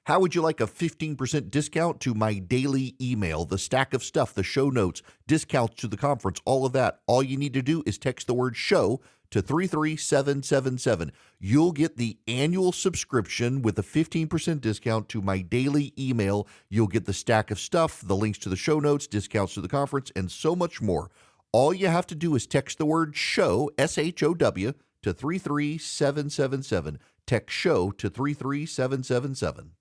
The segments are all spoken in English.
How would you like a 15% discount to my daily email, the stack of stuff, the show notes, discounts to the conference, all of that? All you need to do is text the word show to 33777. You'll get the annual subscription with a 15% discount to my daily email. You'll get the stack of stuff, the links to the show notes, discounts to the conference, and so much more. All you have to do is text the word show, SHOW, to 33777. Text show to 33777.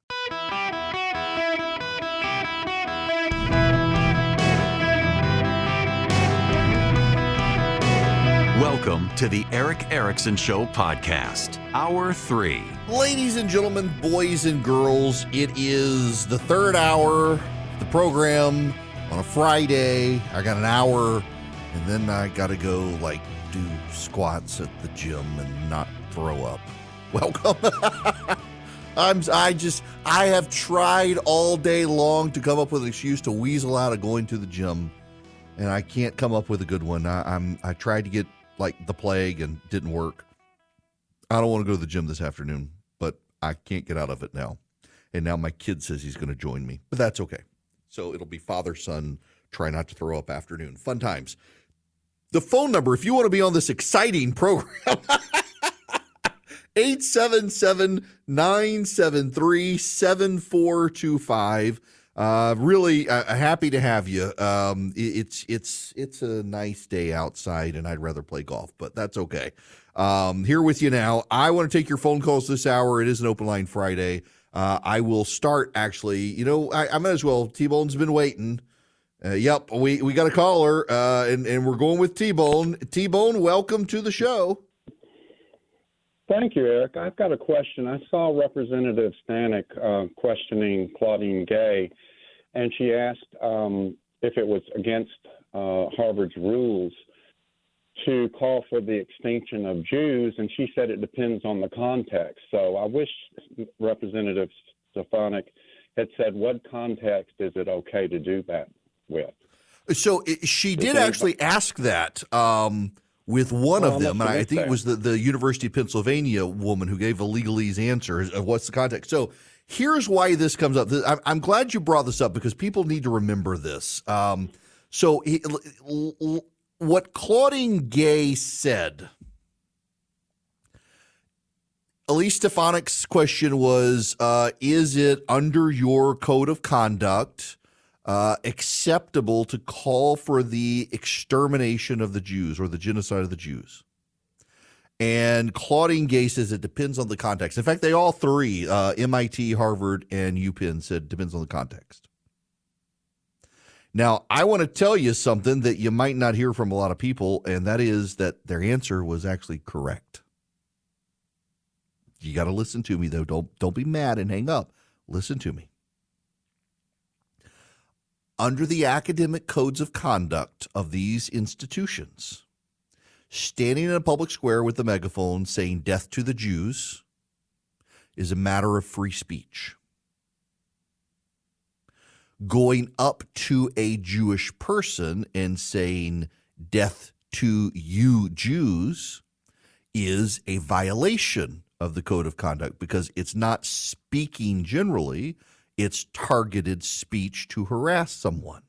Welcome to the Eric Erickson Show podcast, Hour 3. Ladies and gentlemen, boys and girls, it is the third hour of the program on a Friday. I got an hour, and then I got to go, do squats at the gym and not throw up. Welcome. I have tried all day long to come up with an excuse to weasel out of going to the gym, and I can't come up with a good one. I tried to get the plague and didn't work. I don't want to go to the gym this afternoon, but I can't get out of it now. And now my kid says he's going to join me, but that's okay. So it'll be father-son, try not to throw up afternoon. Fun times. The phone number, if you want to be on this exciting program, 877-973-7425. Really happy to have you. It's a nice day outside, and I'd rather play golf, but that's okay. Here with you now. I want to take your phone calls this hour. It is an open line Friday. I will start, actually. I might as well. T-Bone's been waiting. Yep, we got a caller, and we're going with T-Bone. T-Bone, welcome to the show. Thank you, Eric. I've got a question. I saw Representative Stanek questioning Claudine Gay, and she asked if it was against Harvard's rules to call for the extinction of Jews, and she said it depends on the context. So I wish Representative Stefanik had said, what context is it okay to do that with? So she did actually ask that with one of them, and I think it was the University of Pennsylvania woman who gave a legalese answer of what's the context. So here's why this comes up. I'm glad you brought this up because people need to remember this. What Claudine Gay said, Elise Stefanik's question was, is it under your code of conduct acceptable to call for the extermination of the Jews or the genocide of the Jews? And Claudine Gay says it depends on the context. In fact, they all three, MIT, Harvard, and UPenn, said it depends on the context. Now, I want to tell you something that you might not hear from a lot of people, and that is that their answer was actually correct. You got to listen to me, though. Don't be mad and hang up. Listen to me. Under the academic codes of conduct of these institutions, standing in a public square with a megaphone saying death to the Jews is a matter of free speech. Going up to a Jewish person and saying death to you Jews is a violation of the code of conduct because it's not speaking generally. It's targeted speech to harass someone.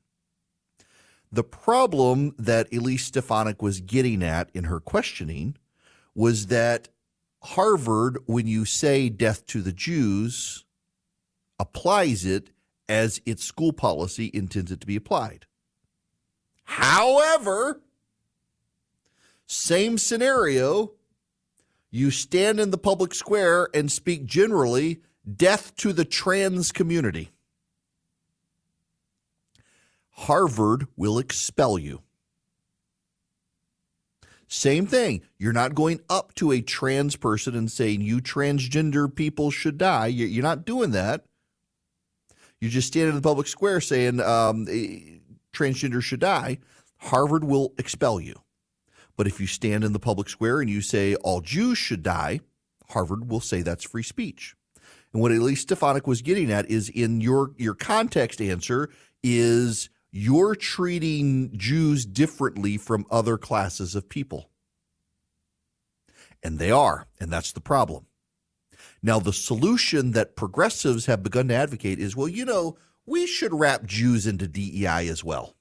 The problem that Elise Stefanik was getting at in her questioning was that Harvard, when you say death to the Jews, applies it as its school policy intends it to be applied. However, same scenario, you stand in the public square and speak generally, death to the trans community. Harvard will expel you. Same thing. You're not going up to a trans person and saying, you transgender people should die. You're not doing that. You just stand in the public square saying transgender should die. Harvard will expel you. But if you stand in the public square and you say all Jews should die, Harvard will say that's free speech. And what Elise Stefanik was getting at is in your context answer is you're treating Jews differently from other classes of people. And they are, and that's the problem. Now, the solution that progressives have begun to advocate is, well, we should wrap Jews into DEI as well.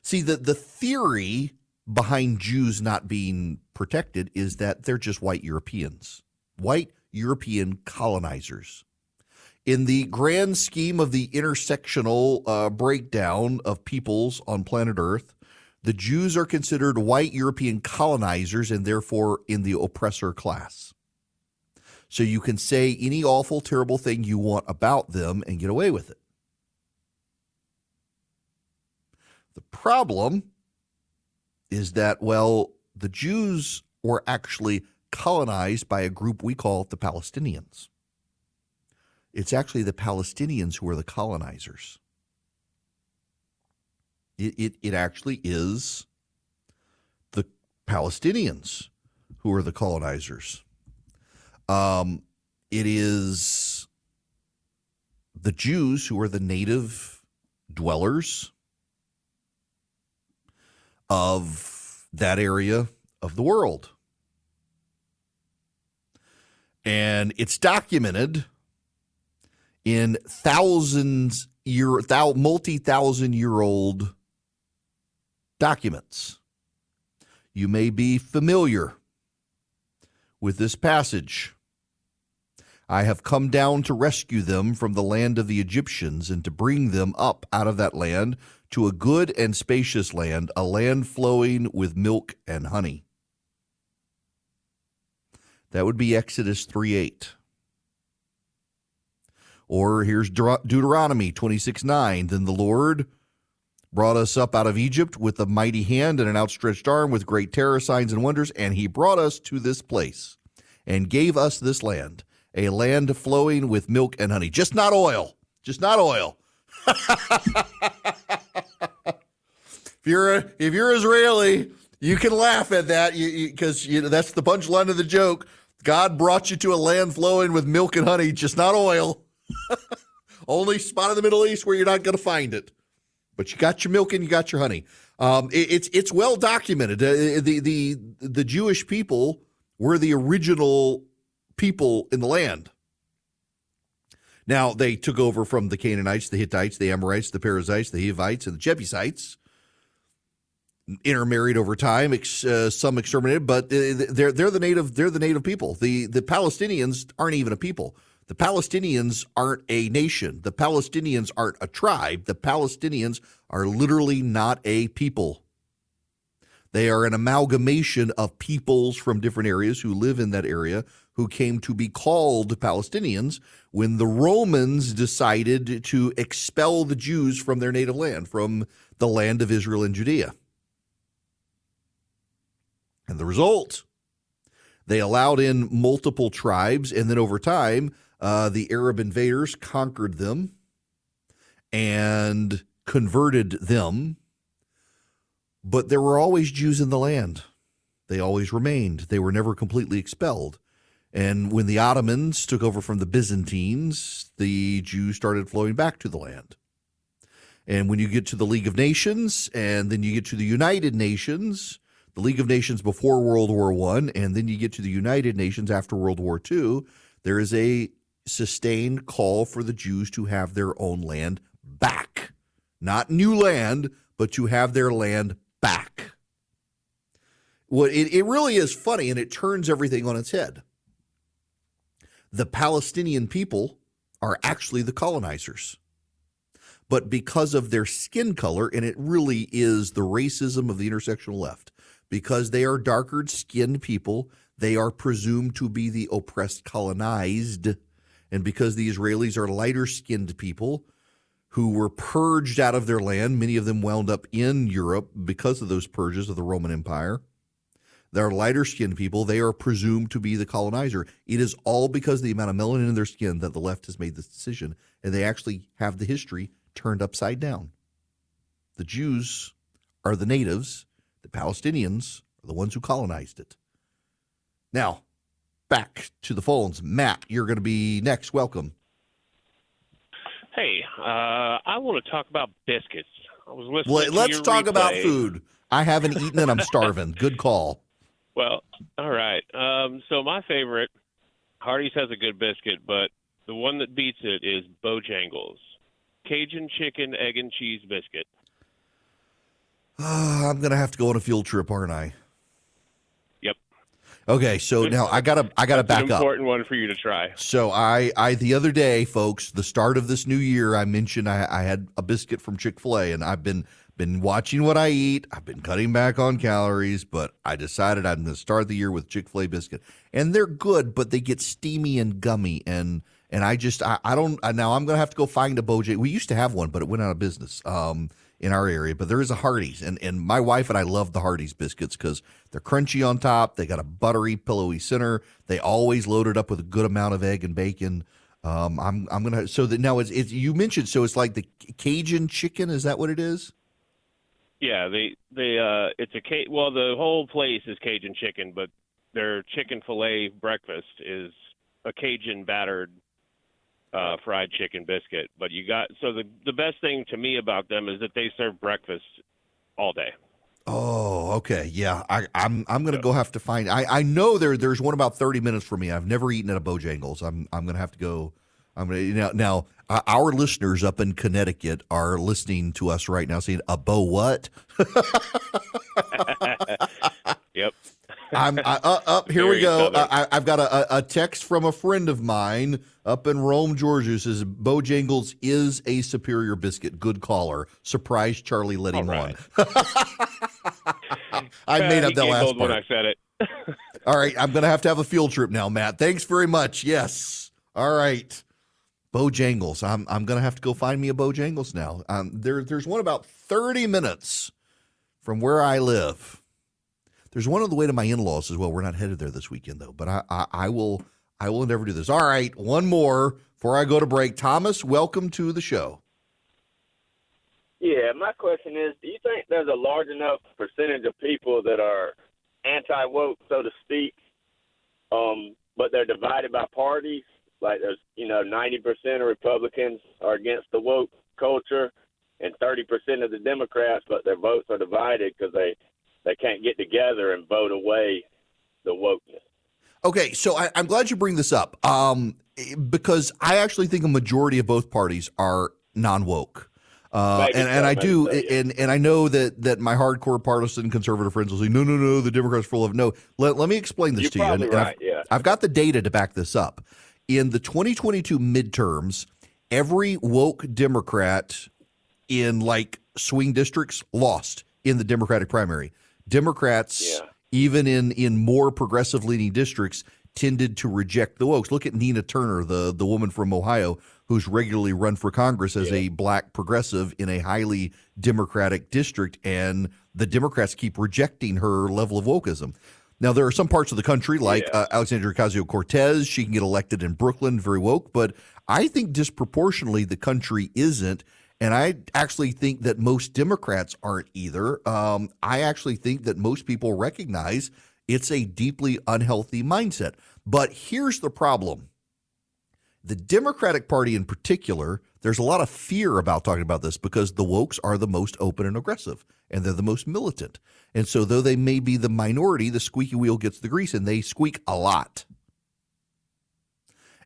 See, the theory behind Jews not being protected is that they're just white Europeans, white European colonizers. In the grand scheme of the intersectional breakdown of peoples on planet Earth, the Jews are considered white European colonizers and therefore in the oppressor class. So you can say any awful, terrible thing you want about them and get away with it. The problem is that, well, the Jews were actually colonized by a group we call the Palestinians. It's actually the Palestinians who are the colonizers. It actually is the Palestinians who are the colonizers. It is the Jews who are the native dwellers of that area of the world. And it's documented in multi-thousand-year-old documents. You may be familiar with this passage. I have come down to rescue them from the land of the Egyptians and to bring them up out of that land to a good and spacious land, a land flowing with milk and honey. That would be Exodus 3:8. Or here's Deuteronomy 26:9. Then the Lord brought us up out of Egypt with a mighty hand and an outstretched arm with great terror, signs, and wonders, and he brought us to this place and gave us this land, a land flowing with milk and honey. Just not oil. Just not oil. If you're Israeli, you can laugh at that because that's the punchline of the joke. God brought you to a land flowing with milk and honey, just not oil. Only spot in the Middle East where you're not going to find it. But you got your milk and you got your honey. It's well documented. The Jewish people were the original people in the land. Now, they took over from the Canaanites, the Hittites, the Amorites, the Perizzites, the Hivites, and the Jebusites. Intermarried over time, some exterminated, but they're the native people. The Palestinians aren't even a people. The Palestinians aren't a nation. The Palestinians aren't a tribe. The Palestinians are literally not a people. They are an amalgamation of peoples from different areas who live in that area who came to be called Palestinians when the Romans decided to expel the Jews from their native land, from the land of Israel and Judea. And the result, they allowed in multiple tribes, and then over time, the Arab invaders conquered them and converted them. But there were always Jews in the land. They always remained. They were never completely expelled. And when the Ottomans took over from the Byzantines, the Jews started flowing back to the land. And when you get to the League of Nations, and then you get to the United Nations, the League of Nations before World War I, and then you get to the United Nations after World War II, there is a sustained call for the Jews to have their own land back. Not new land, but to have their land back. Well, it really is funny, and it turns everything on its head. The Palestinian people are actually the colonizers. But because of their skin color, and it really is the racism of the intersectional left, because they are darker-skinned people, they are presumed to be the oppressed colonized. And because the Israelis are lighter-skinned people who were purged out of their land, many of them wound up in Europe because of those purges of the Roman Empire. They're lighter-skinned people. They are presumed to be the colonizer. It is all because of the amount of melanin in their skin that the left has made this decision, and they actually have the history turned upside down. The Jews are the natives. The Palestinians are the ones who colonized it. Now, back to the phones. Matt, you're going to be next. Welcome. Hey, I want to talk about biscuits. I was listening to Let's your talk replay. about food. I haven't eaten and I'm starving. Good call. Well, all right. So my favorite, Hardee's has a good biscuit, but the one that beats it is Bojangles. Cajun chicken, egg, and cheese biscuit. I'm gonna have to go on a field trip, aren't I? Yep. Okay, so now I gotta That's back an up. important one for you to try. So I the other day, folks, the start of this new year, I mentioned I had a biscuit from Chick-fil-A, and I've been watching what I eat. I've been cutting back on calories, but I decided I'm going to start the year with Chick-fil-A biscuit, and they're good, but they get steamy and gummy, and I don't now I'm going to have to go find a Bojangles. We used to have one, but it went out of business. In our area, but there is a Hardee's, and my wife and I love the Hardee's biscuits because they're crunchy on top. They got a buttery, pillowy center. They always load it up with a good amount of egg and bacon. I'm gonna so that now it's you mentioned so it's like the Cajun chicken. Is that what it is? Yeah, it's well, the whole place is Cajun chicken, but their chicken filet breakfast is a Cajun battered fried chicken biscuit. But the best thing to me about them is that they serve breakfast all day. Oh, okay, yeah. I'm gonna go have to find. I know there's one about 30 minutes from me. I've never eaten at a Bojangles. I'm gonna have to go. I'm gonna now. Our listeners up in Connecticut are listening to us right now, saying, "A Bo what?" Yep. Here we go. I've got a text from a friend of mine up in Rome, Georgia, who says Bojangles is a superior biscuit. Good caller. Surprise, Charlie let him on. I made up that last part. When I said it. All right, I'm going to have a field trip now, Matt. Thanks very much. Yes. All right. Bojangles. I'm going to have to go find me a Bojangles now. There's one about 30 minutes from where I live. There's one on the way to my in-laws as well. We're not headed there this weekend, though, but I will endeavor to do this. All right, one more before I go to break. Thomas, welcome to the show. Yeah, my question is, do you think there's a large enough percentage of people that are anti-woke, so to speak, but they're divided by parties? Like there's, 90% of Republicans are against the woke culture and 30% of the Democrats, but their votes are divided because they can't get together and vote away the wokeness. Okay, so I'm glad you bring this up because I actually think a majority of both parties are non-woke. And I do, and I know that my hardcore partisan conservative friends will say, no, the Democrats are full of no. Let me explain this to you. Probably And right, yeah. I've got the data to back this up. In the 2022 midterms, every woke Democrat in like swing districts lost in the Democratic primary. Democrats, even in more progressive leaning districts, tended to reject the wokes. Look at Nina Turner, the woman from Ohio, who's regularly run for Congress as a black progressive in a highly Democratic district, and the Democrats keep rejecting her level of wokeism. Now, there are some parts of the country, like Alexandria Ocasio-Cortez, she can get elected in Brooklyn, very woke, but I think disproportionately the country isn't. And I actually think that most Democrats aren't either. I actually think that most people recognize it's a deeply unhealthy mindset. But here's the problem. The Democratic Party in particular, there's a lot of fear about talking about this because the wokes are the most open and aggressive, and they're the most militant. And so though they may be the minority, the squeaky wheel gets the grease, and they squeak a lot.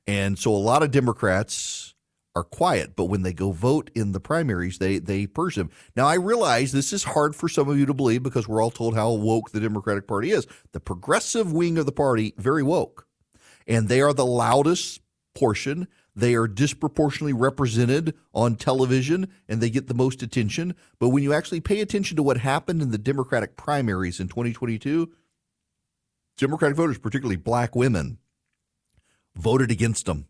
And so a lot of Democrats are quiet, but when they go vote in the primaries, they purge them. Now, I realize this is hard for some of you to believe because we're all told how woke the Democratic Party is. The progressive wing of the party, very woke, and they are the loudest portion. They are disproportionately represented on television, and they get the most attention. But when you actually pay attention to what happened in the Democratic primaries in 2022, Democratic voters, particularly black women, voted against them.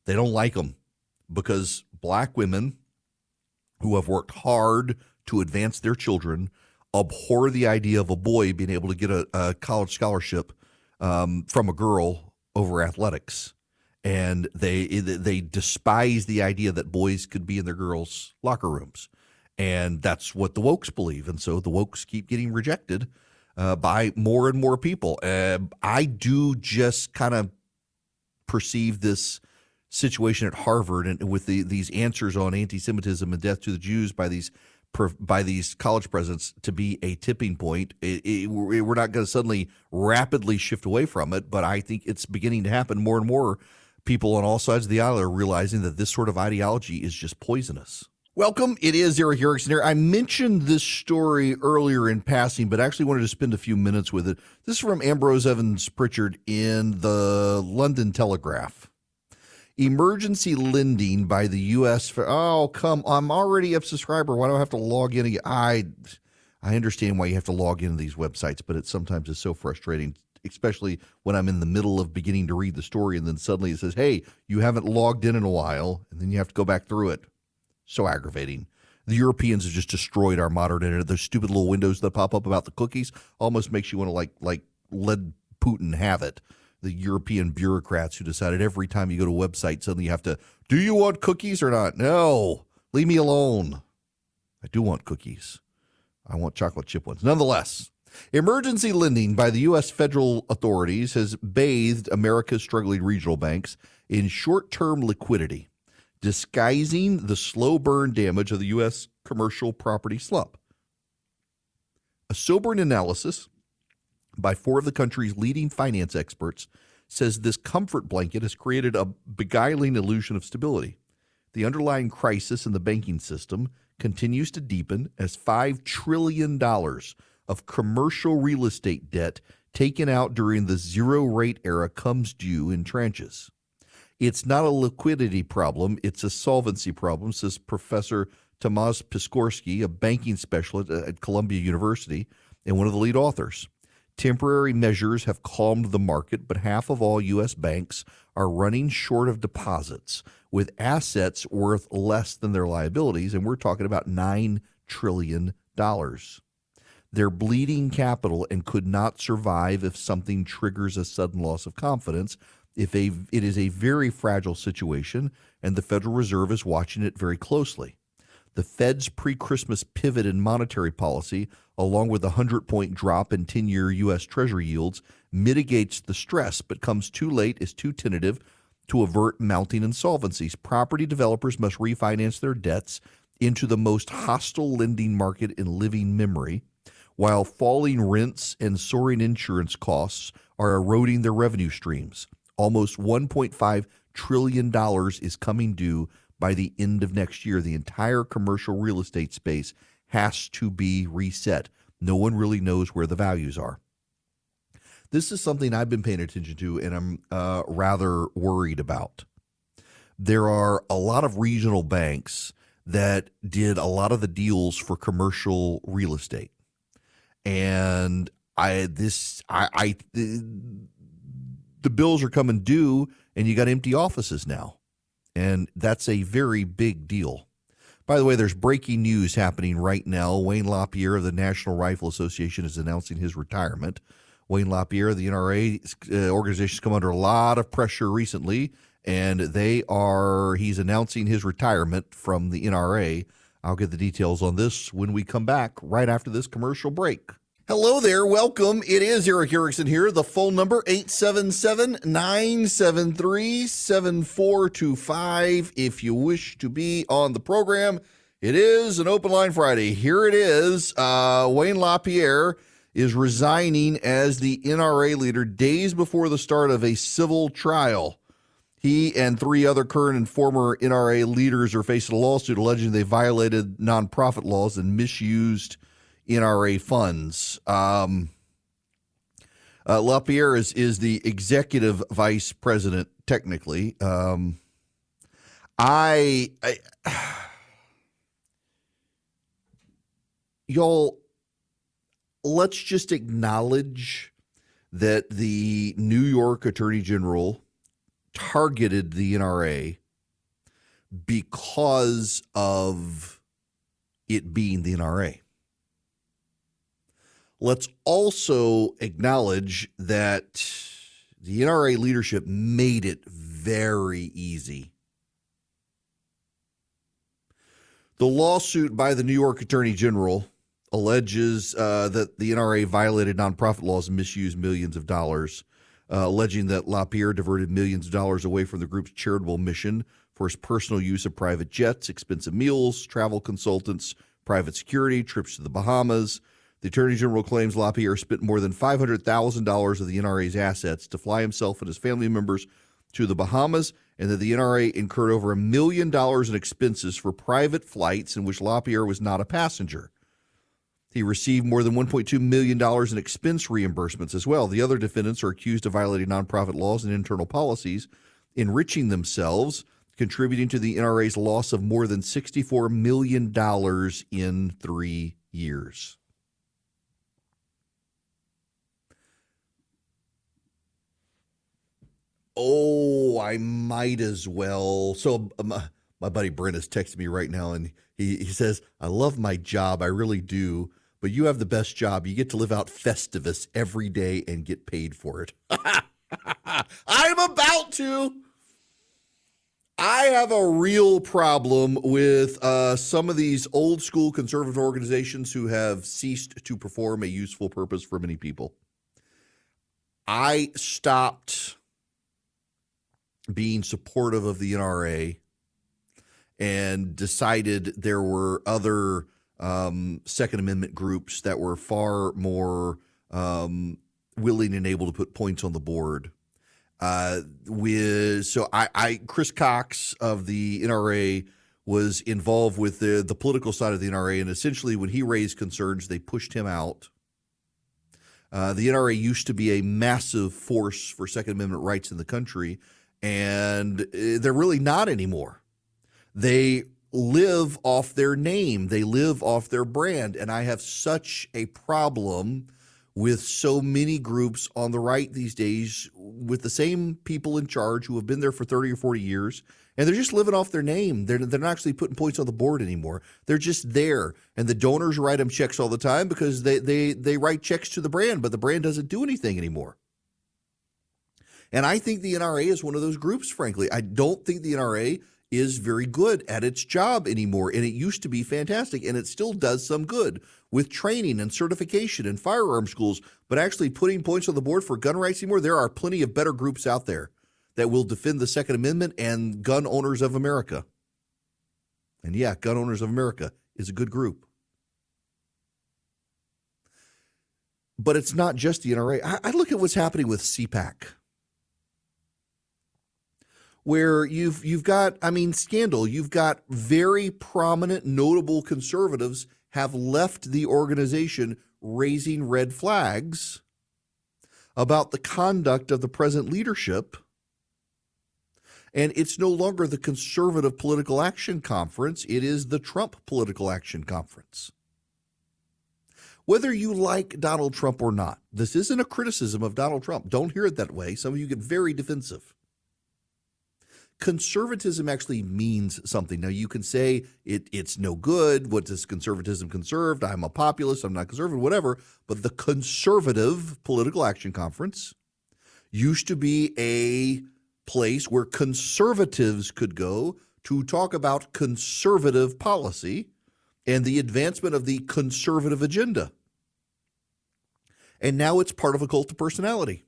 They don't like them because black women who have worked hard to advance their children abhor the idea of a boy being able to get a college scholarship from a girl over athletics. And they despise the idea that boys could be in their girls' locker rooms. And that's what the wokes believe. And so the wokes keep getting rejected by more and more people. I do just kind of perceive this situation at Harvard and with these answers on anti-Semitism and death to the Jews by these by these college presidents to be a tipping point. We're not going to suddenly rapidly shift away from it, but I think it's beginning to happen. More and more people on all sides of the aisle are realizing that this sort of ideology is just poisonous. Welcome. It is Eric Erickson here. I mentioned this story earlier in passing, but actually wanted to spend a few minutes with it. This is from Ambrose Evans Pritchard in the London Telegraph. Emergency lending by the U.S. Oh, come. I'm already a subscriber. Why do I have to log in again? I understand why you have to log into these websites, but it sometimes is so frustrating, especially when I'm in the middle of beginning to read the story and then suddenly it says, hey, you haven't logged in a while, and then you have to go back through it. So aggravating. The Europeans have just destroyed our modern internet. Those stupid little windows that pop up about the cookies almost makes you want to like let Putin have it. The European bureaucrats who decided every time you go to a website, suddenly you have to, do you want cookies or not? No, leave me alone. I do want cookies. I want chocolate chip ones. Nonetheless, emergency lending by the U.S. federal authorities has bathed America's struggling regional banks in short-term liquidity, disguising the slow burn damage of the U.S. commercial property slump. A sobering analysis by four of the country's leading finance experts says this comfort blanket has created a beguiling illusion of stability. The underlying crisis in the banking system continues to deepen as $5 trillion of commercial real estate debt taken out during the zero-rate era comes due in tranches. It's not a liquidity problem, it's a solvency problem, says Professor Tomasz Piskorsky, a banking specialist at Columbia University and one of the lead authors. Temporary measures have calmed the market, but half of all U.S. banks are running short of deposits with assets worth less than their liabilities, and we're talking about $9 trillion. They're bleeding capital and could not survive if something triggers a sudden loss of confidence. It is a very fragile situation, and the Federal Reserve is watching it very closely. The Fed's pre-Christmas pivot in monetary policy, along with a 100-point drop in 10-year U.S. Treasury yields, mitigates the stress, but comes too late, is too tentative to avert mounting insolvencies. Property developers must refinance their debts into the most hostile lending market in living memory, while falling rents and soaring insurance costs are eroding their revenue streams. Almost $1.5 trillion is coming due by the end of next year. The entire commercial real estate space has to be reset. No one really knows where the values are. This is something I've been paying attention to, and I'm rather worried about. There are a lot of regional banks that did a lot of the deals for commercial real estate. And the bills are coming due, and you got empty offices now. And that's a very big deal. By the way, there's breaking news happening right now. Wayne LaPierre of the National Rifle Association is announcing his retirement. Wayne LaPierre of the NRA organization has come under a lot of pressure recently, and he's announcing his retirement from the NRA. I'll get the details on this when we come back right after this commercial break. Hello there. Welcome. It is Eric Erickson here. The phone number, 877-973-7425. If you wish to be on the program, it is an open line Friday. Here it is. Wayne LaPierre is resigning as the NRA leader days before the start of a civil trial. He and three other current and former NRA leaders are facing a lawsuit alleging they violated nonprofit laws and misused NRA funds. LaPierre is the executive vice president, technically. Y'all, let's just acknowledge that the New York Attorney General targeted the NRA because of it being the NRA. Let's also acknowledge that the NRA leadership made it very easy. The lawsuit by the New York Attorney General alleges that the NRA violated nonprofit laws and misused millions of dollars, alleging that LaPierre diverted millions of dollars away from the group's charitable mission for his personal use of private jets, expensive meals, travel consultants, private security, trips to the Bahamas. The Attorney General claims LaPierre spent more than $500,000 of the NRA's assets to fly himself and his family members to the Bahamas, and that the NRA incurred over $1 million in expenses for private flights in which LaPierre was not a passenger. He received more than $1.2 million in expense reimbursements as well. The other defendants are accused of violating nonprofit laws and internal policies, enriching themselves, contributing to the NRA's loss of more than $64 million in 3 years. Oh, I might as well. So my buddy Brent is texting me right now, and he says, I love my job. I really do. But you have the best job. You get to live out Festivus every day and get paid for it. I'm about to. I have a real problem with some of these old school conservative organizations who have ceased to perform a useful purpose for many people. I stopped being supportive of the NRA and decided there were other Second Amendment groups that were far more willing and able to put points on the board. Chris Cox of the NRA was involved with the political side of the NRA, and essentially when he raised concerns, they pushed him out. The NRA used to be a massive force for Second Amendment rights in the country, and they're really not anymore. They live off their name. They live off their brand. And I have such a problem with so many groups on the right these days with the same people in charge who have been there for 30 or 40 years, and they're just living off their name. They're not actually putting points on the board anymore. They're just there. And the donors write them checks all the time because they write checks to the brand, but the brand doesn't do anything anymore. And I think the NRA is one of those groups, frankly. I don't think the NRA is very good at its job anymore, and it used to be fantastic, and it still does some good with training and certification and firearm schools, but actually putting points on the board for gun rights anymore, there are plenty of better groups out there that will defend the Second Amendment and gun owners of America. And yeah, Gun Owners of America is a good group. But it's not just the NRA. I look at what's happening with CPAC, where you've got, scandal. You've got very prominent, notable conservatives have left the organization raising red flags about the conduct of the present leadership. And it's no longer the Conservative Political Action Conference. It is the Trump Political Action Conference. Whether you like Donald Trump or not, this isn't a criticism of Donald Trump. Don't hear it that way. Some of you get very defensive. Conservatism actually means something. Now, you can say it's no good. What does conservatism conserve? I'm a populist. I'm not conservative, whatever. But the Conservative Political Action Conference used to be a place where conservatives could go to talk about conservative policy and the advancement of the conservative agenda. And now it's part of a cult of personality.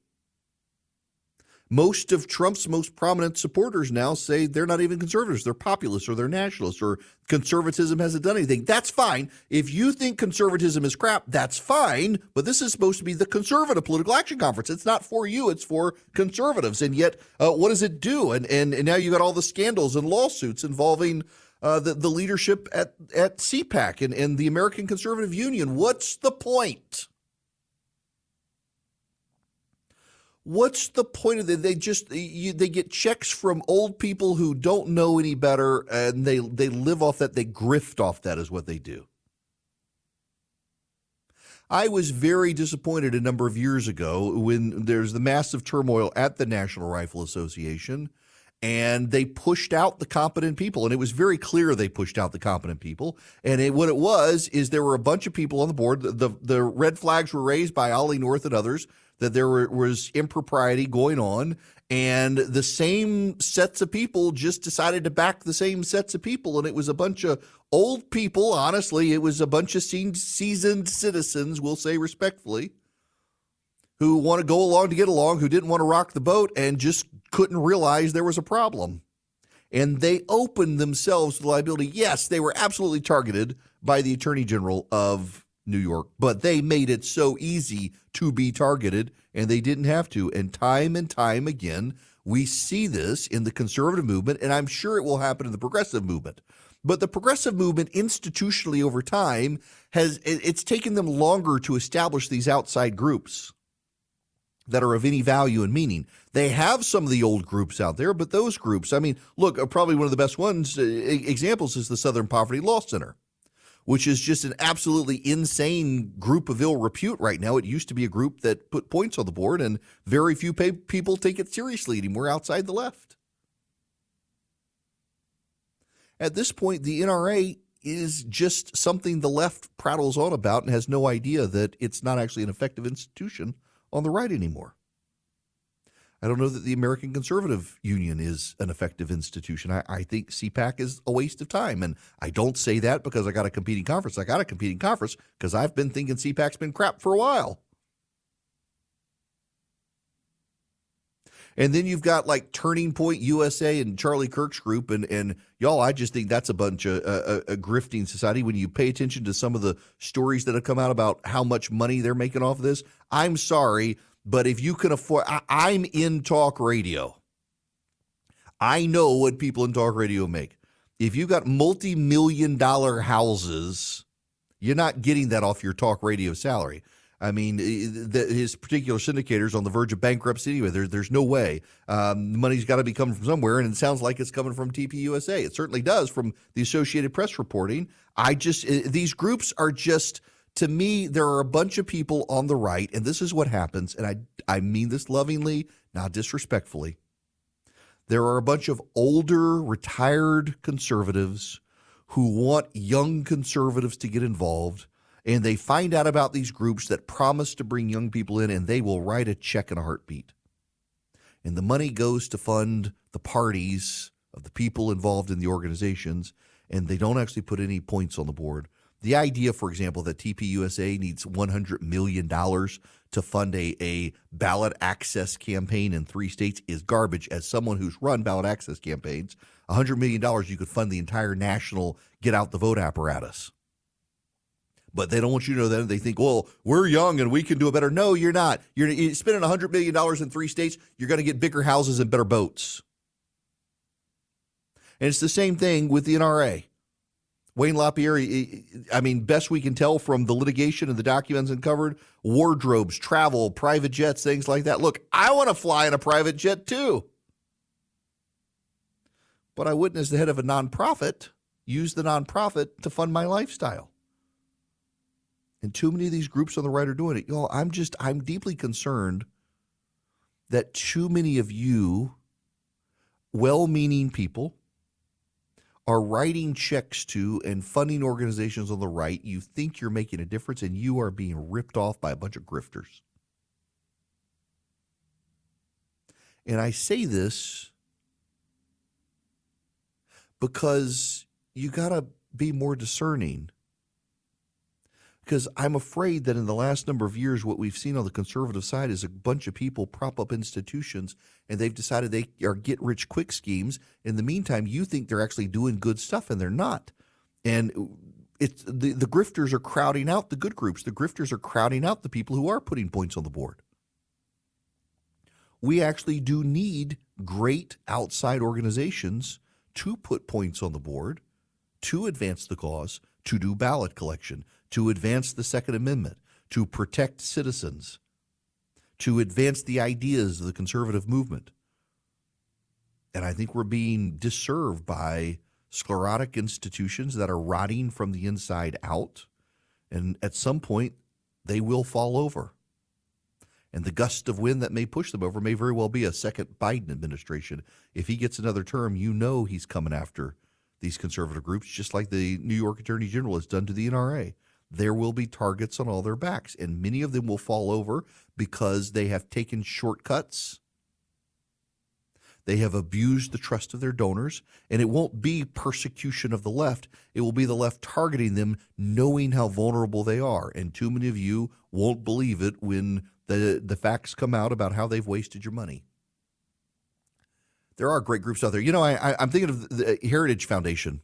Most of Trump's most prominent supporters now say they're not even conservatives. They're populists or they're nationalists or conservatism hasn't done anything. That's fine. If you think conservatism is crap, that's fine. But this is supposed to be the Conservative Political Action Conference. It's not for you. It's for conservatives. And yet, what does it do? And now you got all the scandals and lawsuits involving the leadership at CPAC and the American Conservative Union. What's the point? What's the point of it? They get checks from old people who don't know any better, and they live off that. They grift off that is what they do. I was very disappointed a number of years ago when there's the massive turmoil at the National Rifle Association, and they pushed out the competent people. And it was very clear they pushed out the competent people. And what it was is there were a bunch of people on the board. The red flags were raised by Ollie North and others that there was impropriety going on, and the same sets of people just decided to back the same sets of people, and it was a bunch of old people. Honestly, it was a bunch of seasoned citizens, we'll say respectfully, who want to go along to get along, who didn't want to rock the boat and just couldn't realize there was a problem. And they opened themselves to liability. Yes, they were absolutely targeted by the Attorney General of New York, but they made it so easy to be targeted, and they didn't have to. And time again, we see this in the conservative movement, and I'm sure it will happen in the progressive movement. But the progressive movement institutionally over time it's taken them longer to establish these outside groups that are of any value and meaning. They have some of the old groups out there, but those groups, I mean, look, probably one of the best examples is the Southern Poverty Law Center, which is just an absolutely insane group of ill repute right now. It used to be a group that put points on the board, and very few people take it seriously anymore outside the left. At this point, the NRA is just something the left prattles on about and has no idea that it's not actually an effective institution on the right anymore. I don't know that the American Conservative Union is an effective institution. I think CPAC is a waste of time. And I don't say that because I got a competing conference. I got a competing conference because I've been thinking CPAC's been crap for a while. And then you've got like Turning Point USA and Charlie Kirk's group. And y'all, I just think that's a bunch of a grifting society. When you pay attention to some of the stories that have come out about how much money they're making off of this, I'm sorry, but if you can afford, I'm in talk radio. I know what people in talk radio make. If you've got multi-million-dollar houses, you're not getting that off your talk radio salary. I mean, his particular syndicator's on the verge of bankruptcy anyway. There's no way. Money's got to be coming from somewhere, and it sounds like it's coming from TPUSA. It certainly does from the Associated Press reporting. These groups are just, to me, there are a bunch of people on the right, and this is what happens, and I mean this lovingly, not disrespectfully. There are a bunch of older, retired conservatives who want young conservatives to get involved, and they find out about these groups that promise to bring young people in, and they will write a check in a heartbeat. And the money goes to fund the parties of the people involved in the organizations, and they don't actually put any points on the board. The idea, for example, that TPUSA needs $100 million to fund a ballot access campaign in 3 states is garbage. As someone who's run ballot access campaigns, $100 million, you could fund the entire national get-out-the-vote apparatus. But they don't want you to know that. They think, well, we're young and we can do it better. No, you're not. You're spending $100 million in 3 states. You're going to get bigger houses and better boats. And it's the same thing with the NRA. Wayne LaPierre, I mean, best we can tell from the litigation and the documents uncovered, wardrobes, travel, private jets, things like that. Look, I want to fly in a private jet too. But I wouldn't, as the head of a nonprofit, use the nonprofit to fund my lifestyle. And too many of these groups on the right are doing it. Y'all, I'm deeply concerned that too many of you well-meaning people are writing checks to and funding organizations on the right. You think you're making a difference, and you are being ripped off by a bunch of grifters. And I say this because you got to be more discerning. Because I'm afraid that in the last number of years, what we've seen on the conservative side is a bunch of people prop up institutions, and they've decided they are get-rich-quick schemes. In the meantime, you think they're actually doing good stuff, and they're not. And it's the grifters are crowding out the good groups. The grifters are crowding out the people who are putting points on the board. We actually do need great outside organizations to put points on the board, to advance the cause, to do ballot collection, to advance the Second Amendment, to protect citizens, to advance the ideas of the conservative movement. And I think we're being disserved by sclerotic institutions that are rotting from the inside out. And at some point, they will fall over. And the gust of wind that may push them over may very well be a second Biden administration. If he gets another term, you know he's coming after these conservative groups, just like the New York Attorney General has done to the NRA. There will be targets on all their backs, and many of them will fall over because they have taken shortcuts. They have abused the trust of their donors, and it won't be persecution of the left. It will be the left targeting them, knowing how vulnerable they are. And too many of you won't believe it when the facts come out about how they've wasted your money. There are great groups out there. I'm thinking of the Heritage Foundation.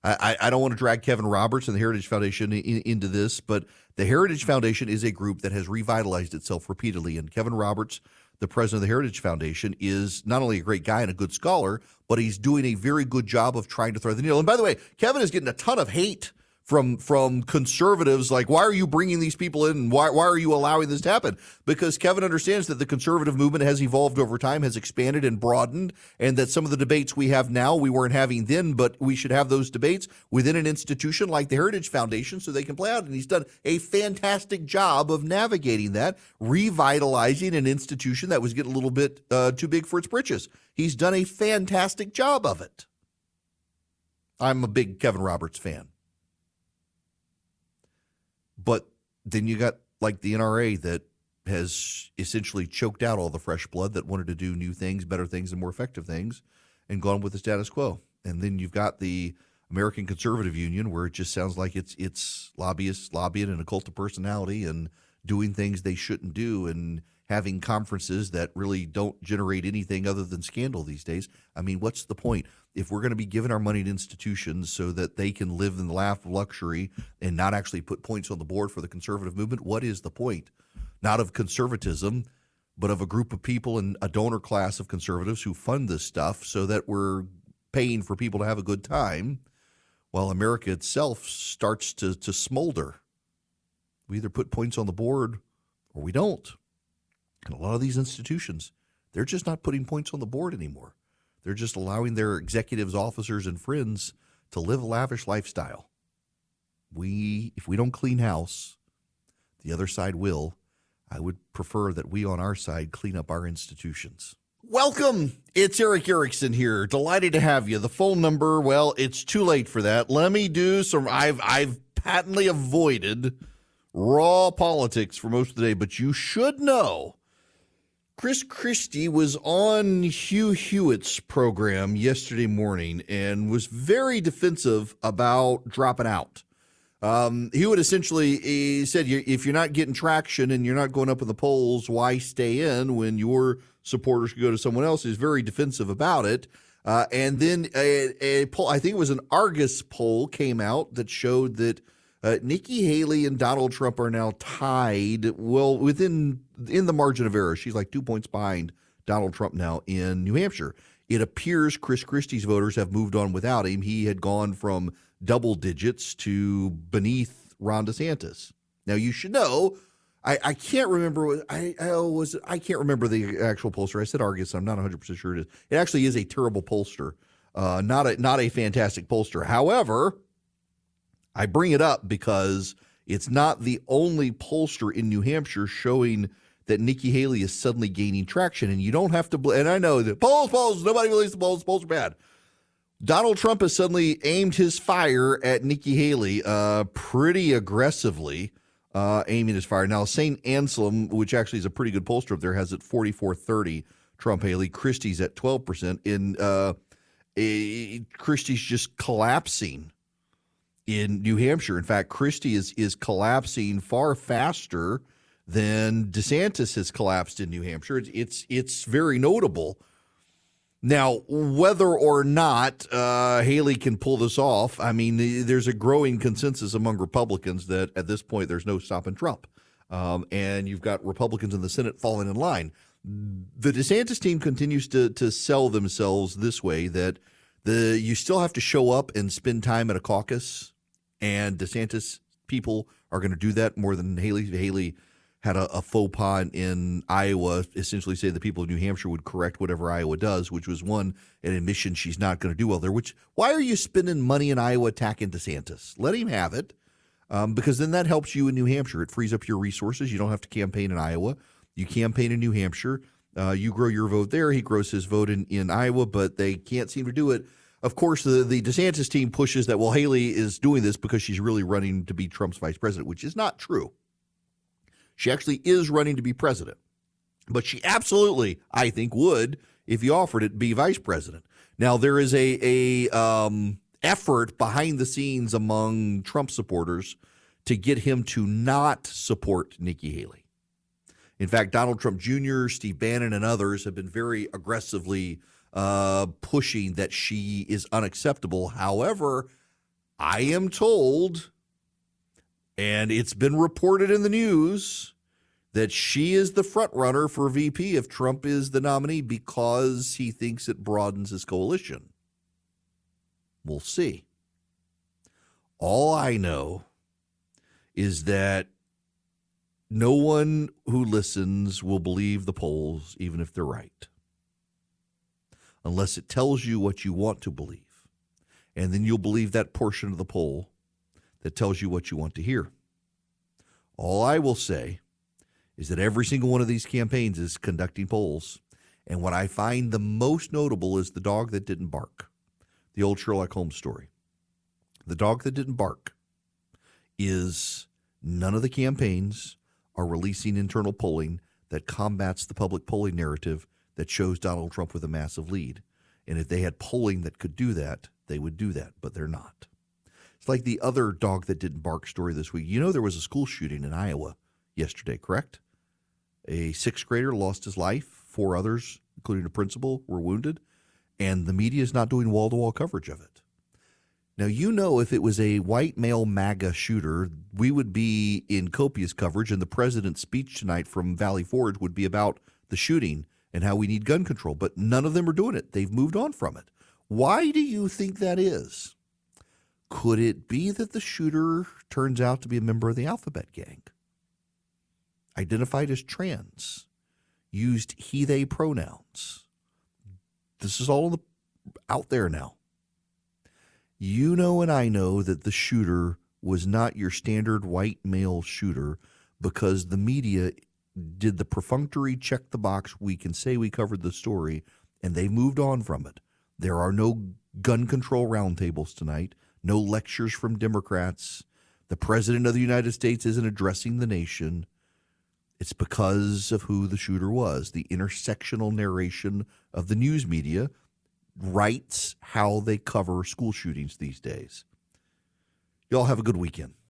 I don't want to drag Kevin Roberts and the Heritage Foundation into this, but the Heritage Foundation is a group that has revitalized itself repeatedly. And Kevin Roberts, the president of the Heritage Foundation, is not only a great guy and a good scholar, but he's doing a very good job of trying to thread the needle. And by the way, Kevin is getting a ton of hate from conservatives, like, why are you bringing these people in? And why are you allowing this to happen? Because Kevin understands that the conservative movement has evolved over time, has expanded and broadened, and that some of the debates we have now we weren't having then, but we should have those debates within an institution like the Heritage Foundation so they can play out. And he's done a fantastic job of navigating that, revitalizing an institution that was getting a little bit too big for its britches. He's done a fantastic job of it. I'm a big Kevin Roberts fan. But then you got like the NRA that has essentially choked out all the fresh blood that wanted to do new things, better things, and more effective things, and gone with the status quo. And then you've got the American Conservative Union, where it just sounds like it's lobbyists lobbying and a cult of personality and doing things they shouldn't do and having conferences that really don't generate anything other than scandal these days. I mean, what's the point? If we're going to be giving our money to institutions so that they can live in the lap of luxury and not actually put points on the board for the conservative movement, what is the point? Not of conservatism, but of a group of people and a donor class of conservatives who fund this stuff so that we're paying for people to have a good time while America itself starts to smolder. We either put points on the board or we don't. And a lot of these institutions, they're just not putting points on the board anymore. They're just allowing their executives, officers, and friends to live a lavish lifestyle. If we don't clean house, the other side will. I would prefer that we on our side clean up our institutions. Welcome. It's Eric Erickson here. Delighted to have you. The phone number, well, it's too late for that. Let me do some, I've patently avoided raw politics for most of the day, but you should know Chris Christie was on Hugh Hewitt's program yesterday morning and was very defensive about dropping out. Hewitt essentially said, if you're not getting traction and you're not going up in the polls, why stay in when your supporters could go to someone else? He's very defensive about it. And then a poll, I think it was an Argus poll, came out that showed that Nikki Haley and Donald Trump are now tied, well, in the margin of error. She's like 2 points behind Donald Trump now in New Hampshire. It appears Chris Christie's voters have moved on without him. He had gone from double digits to beneath Ron DeSantis. Now, you should know, I can't remember. I can't remember the actual pollster. I said Argus. I'm not 100% sure it is. It actually is a terrible pollster, not a fantastic pollster. However, I bring it up because it's not the only pollster in New Hampshire showing that Nikki Haley is suddenly gaining traction. And you don't have to, and I know that polls, nobody believes the polls are bad. Donald Trump has suddenly aimed his fire at Nikki Haley pretty aggressively, aiming his fire. Now, St. Anselm, which actually is a pretty good pollster up there, has it 44-30 Trump Haley. Christie's at 12%. Christie's just collapsing in New Hampshire. In fact, Christie is collapsing far faster than DeSantis has collapsed in New Hampshire. It's very notable. Now, whether or not Haley can pull this off, I mean, there's a growing consensus among Republicans that at this point there's no stopping Trump. And you've got Republicans in the Senate falling in line. The DeSantis team continues to sell themselves this way, that you still have to show up and spend time at a caucus, and DeSantis people are going to do that more than Haley. Haley had a faux pas in Iowa, essentially say the people of New Hampshire would correct whatever Iowa does, which was an admission she's not going to do well there. Why are you spending money in Iowa attacking DeSantis? Let him have it, because then that helps you in New Hampshire. It frees up your resources. You don't have to campaign in Iowa. You campaign in New Hampshire. You grow your vote there. He grows his vote in Iowa, but they can't seem to do it. Of course, the DeSantis team pushes that, well, Haley is doing this because she's really running to be Trump's vice president, which is not true. She actually is running to be president, but she absolutely, I think, would, if you offered it, be vice president. Now, there is a effort behind the scenes among Trump supporters to get him to not support Nikki Haley. In fact, Donald Trump Jr., Steve Bannon, and others have been very aggressively pushing that she is unacceptable. However, I am told, and it's been reported in the news, that she is the front runner for VP if Trump is the nominee because he thinks it broadens his coalition. We'll see. All I know is that no one who listens will believe the polls, even if they're right, unless it tells you what you want to believe. And then you'll believe that portion of the poll that tells you what you want to hear. All I will say is that every single one of these campaigns is conducting polls. And what I find the most notable is the dog that didn't bark, the old Sherlock Holmes story. The dog that didn't bark is none of the campaigns are releasing internal polling that combats the public polling narrative that shows Donald Trump with a massive lead. And if they had polling that could do that, they would do that, but they're not. It's like the other dog that didn't bark story this week. You know, there was a school shooting in Iowa yesterday, correct? A sixth grader lost his life. 4 others, including a principal, were wounded. And the media is not doing wall-to-wall coverage of it. Now, you know, if it was a white male MAGA shooter, we would be in copious coverage, and the president's speech tonight from Valley Forge would be about the shooting and how we need gun control. But none of them are doing it. They've moved on from it. Why do you think that is? Could it be that the shooter turns out to be a member of the Alphabet Gang? Identified as trans, used he, they pronouns. This is all out there now. You know and I know that the shooter was not your standard white male shooter because the media did the perfunctory check the box, we can say we covered the story, and they moved on from it. There are no gun control roundtables tonight, no lectures from Democrats. The president of the United States isn't addressing the nation. It's because of who the shooter was. The intersectional narration of the news media writes how they cover school shootings these days. Y'all have a good weekend.